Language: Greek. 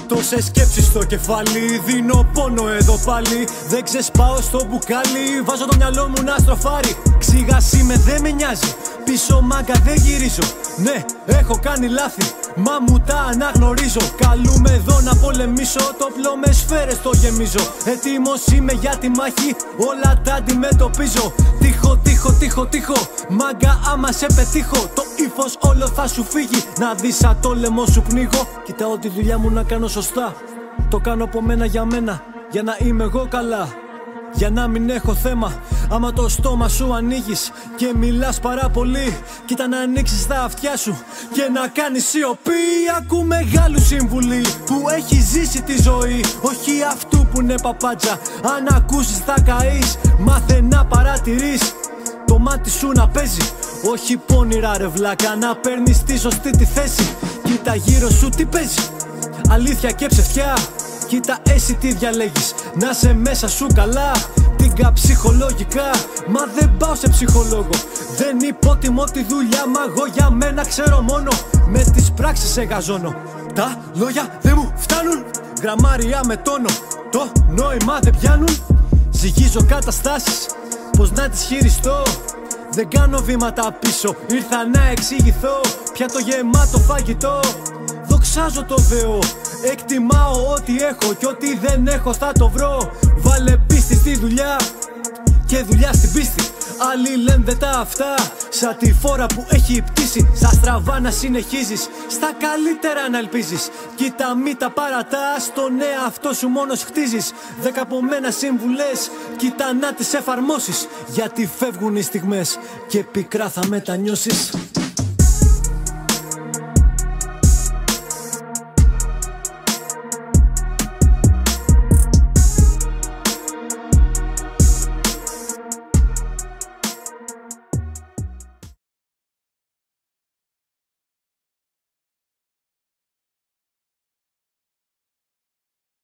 Τόσες σκέψεις στο κεφάλι, δίνω πόνο εδώ πάλι. Δεν ξεσπάω στο μπουκάλι, βάζω το μυαλό μου να στροφάρει. Ξηγασί με δεν με νοιάζει, πίσω μάγκα δεν γυρίζω. Ναι, έχω κάνει λάθη, μα μου τα αναγνωρίζω. Καλούμε εδώ να πολεμήσω, το πλό με σφαίρες το γεμίζω. Έτοιμος είμαι για τη μάχη, όλα τα αντιμετωπίζω. Τύχω, μάγκα άμα σε πετύχω. Το ύφος όλο θα σου φύγει, να δεις σαν το λαιμό σου πνίγω. Κοιτάω τη δουλειά μου να κάνω σωστά, το κάνω από μένα για μένα, για να είμαι εγώ καλά, για να μην έχω θέμα. Άμα το στόμα σου ανοίγεις και μιλάς πάρα πολύ, κοίτα να ανοίξεις τα αυτιά σου και να κάνεις σιωπή. Ακού μεγάλου συμβουλή που έχει ζήσει τη ζωή, όχι αυτού που είναι παπάντζα. Αν ακούσεις θα καείς, μάθε να παρατηρείς το μάτι σου να παίζει, όχι πόνιρα ρε βλάκα, να παίρνεις τη σωστή τη θέση. Κοίτα γύρω σου τι παίζει, αλήθεια και ψευτιά. Κοίτα εσύ τι διαλέγεις, να σε μέσα σου καλά. Τίγκα ψυχολογικά, μα δεν πάω σε ψυχολόγο. Δεν υπότιμω τη δουλειά, μα εγώ για μένα ξέρω μόνο. Με τις πράξεις εγαζώνω, τα λόγια δεν μου φτάνουν. Γραμμάρια με τόνο, το νόημα δεν πιάνουν. Ζυγίζω καταστάσεις, πως να τις χειριστώ. Δεν κάνω βήματα πίσω, ήρθα να εξηγηθώ. Πια το γεμάτο φαγητό, δοξάζω το Θεό. Εκτιμάω ό,τι έχω και ό,τι δεν έχω θα το βρω. Βάλε πίστη στη δουλειά και δουλειά στην πίστη. Άλλοι λένε δεν τα αυτά, σαν τη φόρα που έχει πτήσει. Στα στραβά να συνεχίζεις, στα καλύτερα να ελπίζεις. Κοίτα μη τα παρατάς, τον εαυτό σου μόνος χτίζεις. 10 από μένα συμβουλές, κοίτα να τις εφαρμόσεις. Γιατί φεύγουν οι στιγμές και πικρά θα μετανιώσεις.